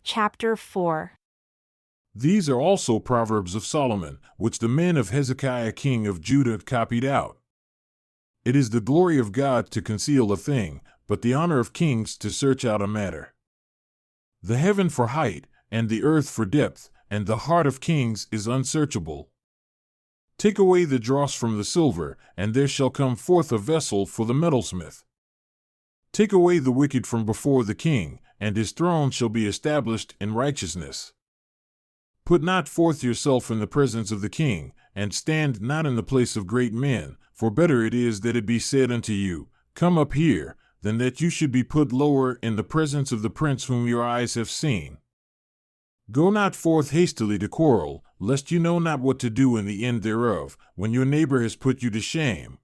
Chapter 4. These are also Proverbs of Solomon, which the men of Hezekiah king of Judah copied out. It is the glory of God to conceal a thing, but the honor of kings to search out a matter. The heaven for height, and the earth for depth, and the heart of kings is unsearchable. Take away the dross from the silver, and there shall come forth a vessel for the metalsmith. Take away the wicked from before the king, and his throne shall be established in righteousness. Put not forth yourself in the presence of the king, and stand not in the place of great men, for better it is that it be said unto you, Come up here, than that you should be put lower in the presence of the prince whom your eyes have seen. Go not forth hastily to quarrel, lest you know not what to do in the end thereof, when your neighbor has put you to shame.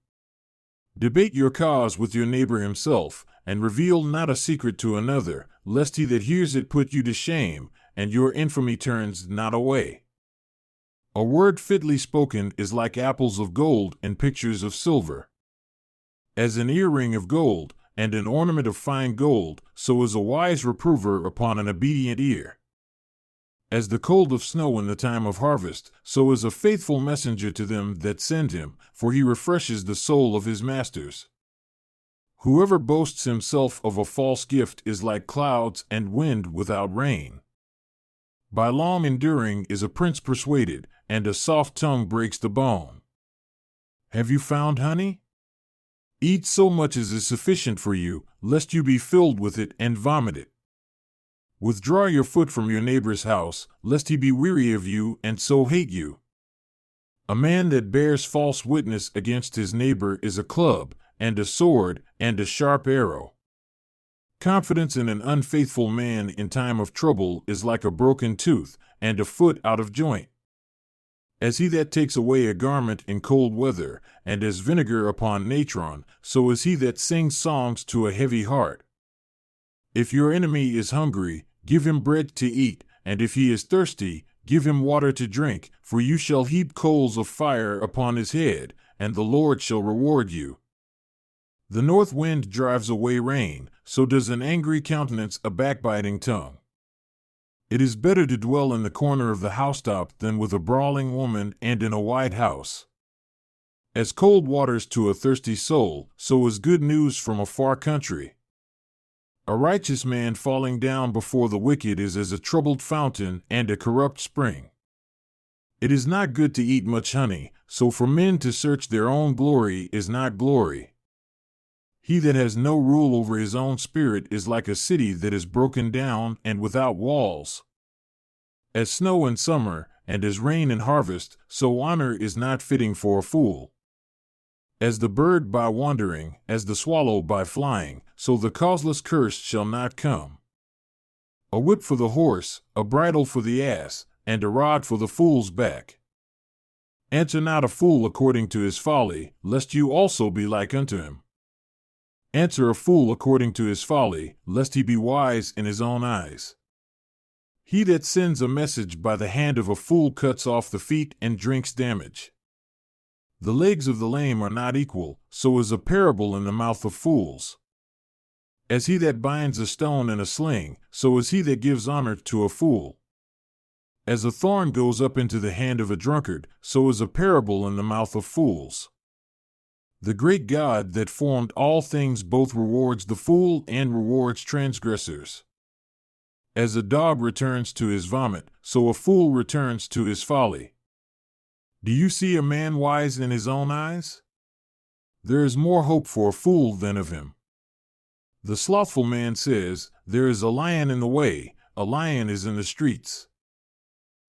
Debate your cause with your neighbor himself, and reveal not a secret to another, lest he that hears it put you to shame, and your infamy turns not away. A word fitly spoken is like apples of gold and pictures of silver. As an earring of gold, and an ornament of fine gold, so is a wise reprover upon an obedient ear. As the cold of snow in the time of harvest, so is a faithful messenger to them that send him, for he refreshes the soul of his masters. Whoever boasts himself of a false gift is like clouds and wind without rain. By long enduring is a prince persuaded, and a soft tongue breaks the bone. Have you found honey? Eat so much as is sufficient for you, lest you be filled with it and vomit it. Withdraw your foot from your neighbor's house, lest he be weary of you and so hate you. A man that bears false witness against his neighbor is a club, and a sword, and a sharp arrow. Confidence in an unfaithful man in time of trouble is like a broken tooth, and a foot out of joint. As he that takes away a garment in cold weather, and as vinegar upon natron, so is he that sings songs to a heavy heart. If your enemy is hungry, give him bread to eat, and if he is thirsty, give him water to drink, for you shall heap coals of fire upon his head, and the Lord shall reward you. The north wind drives away rain, so does an angry countenance a backbiting tongue. It is better to dwell in the corner of the housetop than with a brawling woman and in a wide house. As cold waters to a thirsty soul, so is good news from a far country. A righteous man falling down before the wicked is as a troubled fountain and a corrupt spring. It is not good to eat much honey, so for men to search their own glory is not glory. He that has no rule over his own spirit is like a city that is broken down and without walls. As snow in summer, and as rain in harvest, so honor is not fitting for a fool. As the bird by wandering, as the swallow by flying, so the causeless curse shall not come. A whip for the horse, a bridle for the ass, and a rod for the fool's back. Answer not a fool according to his folly, lest you also be like unto him. Answer a fool according to his folly, lest he be wise in his own eyes. He that sends a message by the hand of a fool cuts off the feet and drinks damage. The legs of the lame are not equal, so is a parable in the mouth of fools. As he that binds a stone in a sling, so is he that gives honor to a fool. As a thorn goes up into the hand of a drunkard, so is a parable in the mouth of fools. The great God that formed all things both rewards the fool and rewards transgressors. As a dog returns to his vomit, so a fool returns to his folly. Do you see a man wise in his own eyes? There is more hope for a fool than of him. The slothful man says, There is a lion in the way, a lion is in the streets.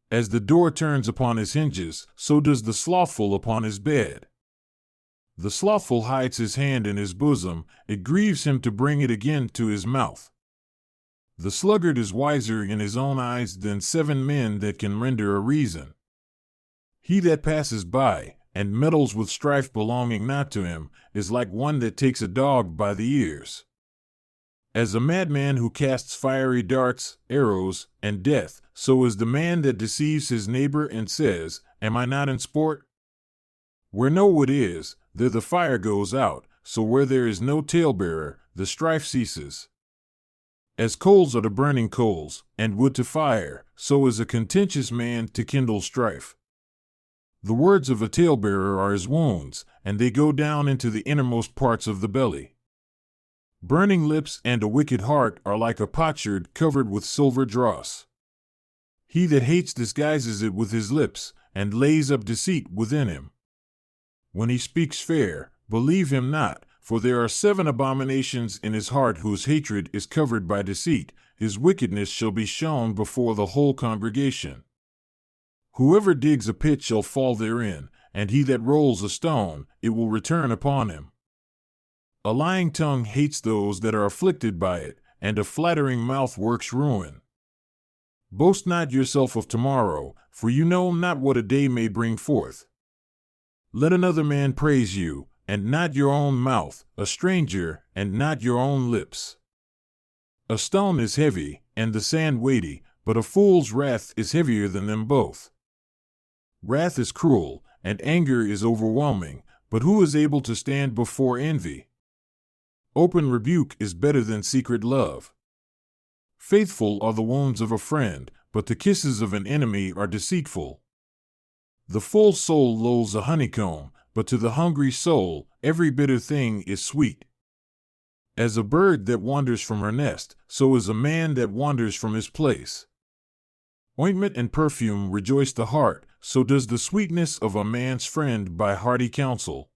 As the door turns upon his hinges, so does the slothful upon his bed. The slothful hides his hand in his bosom, it grieves him to bring it again to his mouth. The sluggard is wiser in his own eyes than 7 men that can render a reason. He that passes by, and meddles with strife belonging not to him, is like one that takes a dog by the ears. As a madman who casts fiery darts, arrows, and death, so is the man that deceives his neighbor and says, Am I not in sport? Where no wood is, there the fire goes out, so where there is no talebearer, the strife ceases. As coals are to burning coals, and wood to fire, so is a contentious man to kindle strife. The words of a talebearer are as wounds, and they go down into the innermost parts of the belly. Burning lips and a wicked heart are like a potsherd covered with silver dross. He that hates disguises it with his lips, and lays up deceit within him. When he speaks fair, believe him not, for there are 7 abominations in his heart whose hatred is covered by deceit. His wickedness shall be shown before the whole congregation. Whoever digs a pit shall fall therein, and he that rolls a stone, it will return upon him. A lying tongue hates those that are afflicted by it, and a flattering mouth works ruin. Boast not yourself of tomorrow, for you know not what a day may bring forth. Let another man praise you, and not your own mouth, a stranger, and not your own lips. A stone is heavy, and the sand weighty, but a fool's wrath is heavier than them both. Wrath is cruel, and anger is overwhelming, but who is able to stand before envy? Open rebuke is better than secret love. Faithful are the wounds of a friend, but the kisses of an enemy are deceitful. The full soul lolls a honeycomb, but to the hungry soul, every bitter thing is sweet. As a bird that wanders from her nest, so is a man that wanders from his place. Ointment and perfume rejoice the heart, so does the sweetness of a man's friend by hearty counsel.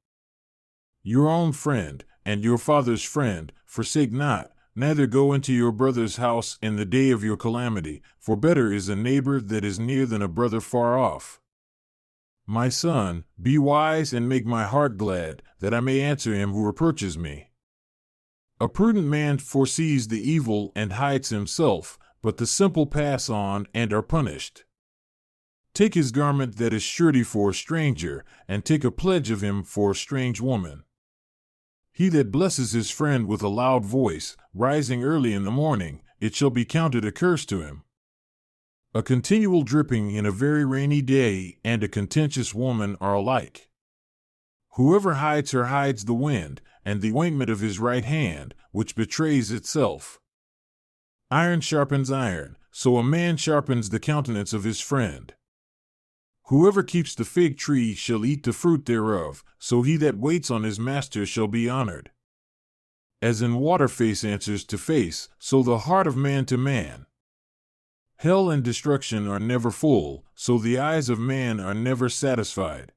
Your own friend, and your father's friend, forsake not, neither go into your brother's house in the day of your calamity, for better is a neighbor that is near than a brother far off. My son, be wise and make my heart glad, that I may answer him who reproaches me. A prudent man foresees the evil and hides himself, but the simple pass on and are punished. Take his garment that is surety for a stranger, and take a pledge of him for a strange woman. He that blesses his friend with a loud voice, rising early in the morning, it shall be counted a curse to him. A continual dripping in a very rainy day and a contentious woman are alike. Whoever hides her hides the wind, and the ointment of his right hand, which betrays itself. Iron sharpens iron, so a man sharpens the countenance of his friend. Whoever keeps the fig tree shall eat the fruit thereof, so he that waits on his master shall be honored. As in water face answers to face, so the heart of man to man. Hell and destruction are never full, so the eyes of man are never satisfied.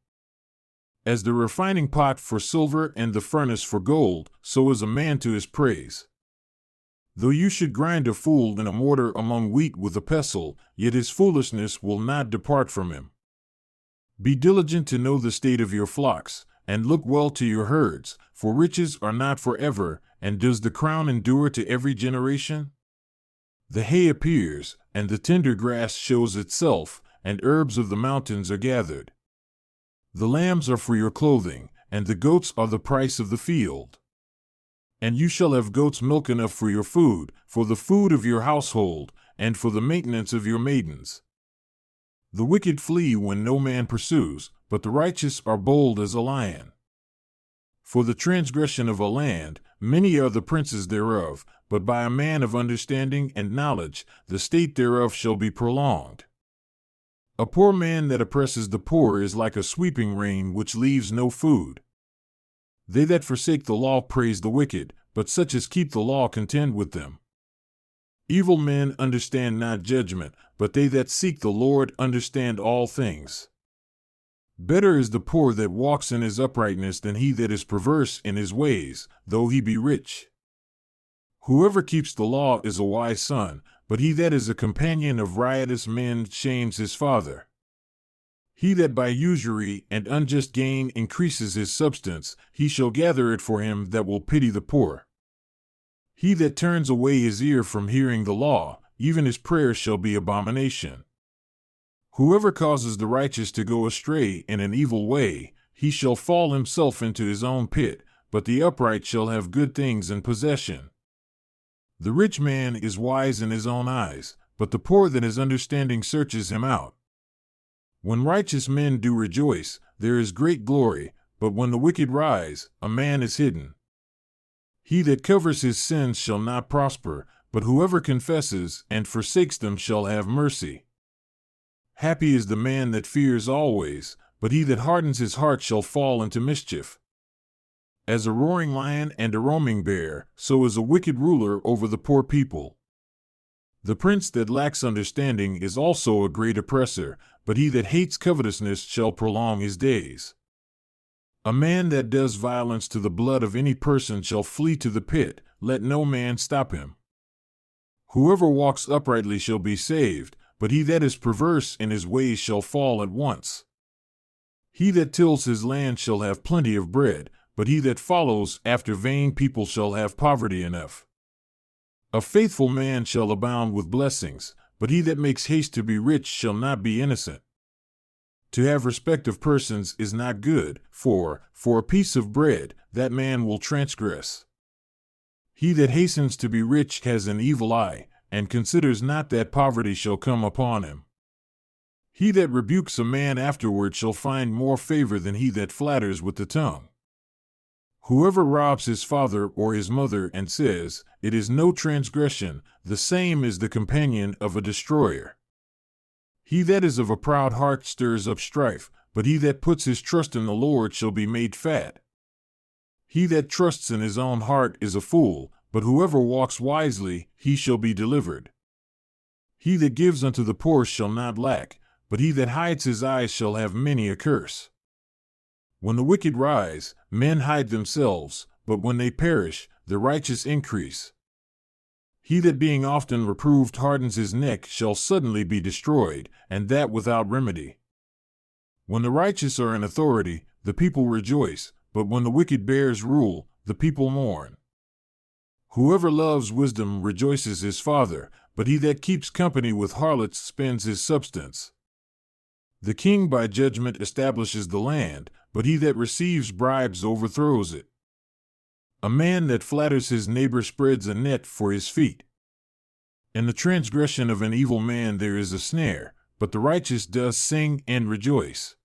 As the refining pot for silver and the furnace for gold, so is a man to his praise. Though you should grind a fool in a mortar among wheat with a pestle, yet his foolishness will not depart from him. Be diligent to know the state of your flocks, and look well to your herds, for riches are not forever, and does the crown endure to every generation? The hay appears, and the tender grass shows itself, and herbs of the mountains are gathered. The lambs are for your clothing, and the goats are the price of the field. And you shall have goats' milk enough for your food, for the food of your household, and for the maintenance of your maidens. The wicked flee when no man pursues, but the righteous are bold as a lion. For the transgression of a land, many are the princes thereof, but by a man of understanding and knowledge, the state thereof shall be prolonged. A poor man that oppresses the poor is like a sweeping rain which leaves no food. They that forsake the law praise the wicked, but such as keep the law contend with them. Evil men understand not judgment, but they that seek the Lord understand all things. Better is the poor that walks in his uprightness than he that is perverse in his ways, though he be rich. Whoever keeps the law is a wise son, but he that is a companion of riotous men shames his father. He that by usury and unjust gain increases his substance, he shall gather it for him that will pity the poor. He that turns away his ear from hearing the law, even his prayer shall be abomination. Whoever causes the righteous to go astray in an evil way, he shall fall himself into his own pit, but the upright shall have good things in possession. The rich man is wise in his own eyes, but the poor that has understanding searches him out. When righteous men do rejoice, there is great glory, but when the wicked rise, a man is hidden. He that covers his sins shall not prosper, but whoever confesses and forsakes them shall have mercy. Happy is the man that fears always, but he that hardens his heart shall fall into mischief. As a roaring lion and a roaming bear, so is a wicked ruler over the poor people. The prince that lacks understanding is also a great oppressor, but he that hates covetousness shall prolong his days. A man that does violence to the blood of any person shall flee to the pit, let no man stop him. Whoever walks uprightly shall be saved, but he that is perverse in his ways shall fall at once. He that tills his land shall have plenty of bread, but he that follows after vain people shall have poverty enough. A faithful man shall abound with blessings, but he that makes haste to be rich shall not be innocent. To have respect of persons is not good, for a piece of bread that man will transgress. He that hastens to be rich has an evil eye, and considers not that poverty shall come upon him. He that rebukes a man afterward shall find more favor than he that flatters with the tongue. Whoever robs his father or his mother and says, "It is no transgression," the same is the companion of a destroyer. He that is of a proud heart stirs up strife, but he that puts his trust in the Lord shall be made fat. He that trusts in his own heart is a fool, but whoever walks wisely, he shall be delivered. He that gives unto the poor shall not lack, but he that hides his eyes shall have many a curse. When the wicked rise, men hide themselves, but when they perish, the righteous increase. He that being often reproved hardens his neck shall suddenly be destroyed, and that without remedy. When the righteous are in authority, the people rejoice, but when the wicked bears rule, the people mourn. Whoever loves wisdom rejoices his father, but he that keeps company with harlots spends his substance. The king by judgment establishes the land, but he that receives bribes overthrows it. A man that flatters his neighbor spreads a net for his feet. In the transgression of an evil man there is a snare, but the righteous does sing and rejoice.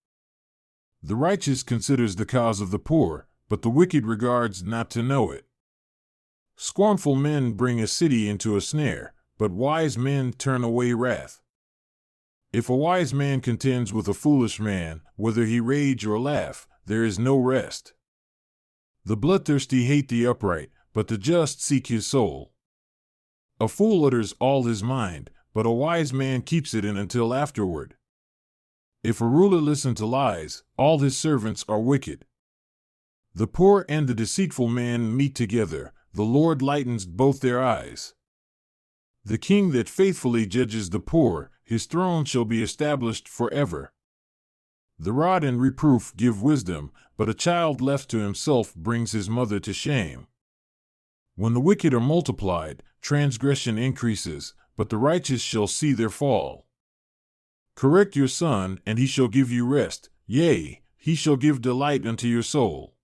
The righteous considers the cause of the poor, but the wicked regards not to know it. Scornful men bring a city into a snare, but wise men turn away wrath. If a wise man contends with a foolish man, whether he rage or laugh, there is no rest. The bloodthirsty hate the upright, but the just seek his soul. A fool utters all his mind, but a wise man keeps it in until afterward. If a ruler listen to lies, all his servants are wicked. The poor and the deceitful man meet together, the Lord lightens both their eyes. The king that faithfully judges the poor, his throne shall be established forever. The rod and reproof give wisdom, but a child left to himself brings his mother to shame. When the wicked are multiplied, transgression increases, but the righteous shall see their fall. Correct your son, and he shall give you rest, yea, he shall give delight unto your soul.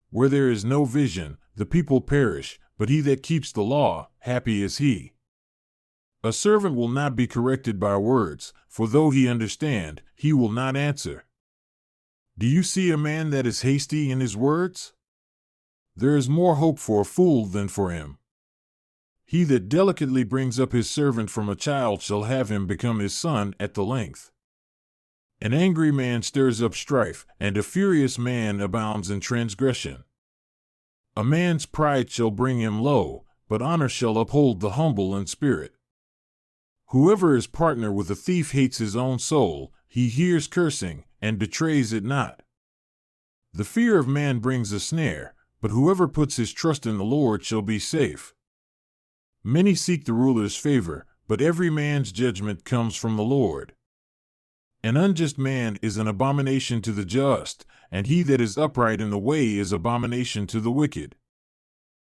Where there is no vision, the people perish, but he that keeps the law, happy is he. A servant will not be corrected by words, for though he understand, he will not answer. Do you see a man that is hasty in his words? There is more hope for a fool than for him. He that delicately brings up his servant from a child shall have him become his son at the length. An angry man stirs up strife, and a furious man abounds in transgression. A man's pride shall bring him low, but honor shall uphold the humble in spirit. Whoever is partner with a thief hates his own soul, he hears cursing, and betrays it not. The fear of man brings a snare, but whoever puts his trust in the Lord shall be safe. Many seek the ruler's favor, but every man's judgment comes from the Lord. An unjust man is an abomination to the just, and he that is upright in the way is abomination to the wicked.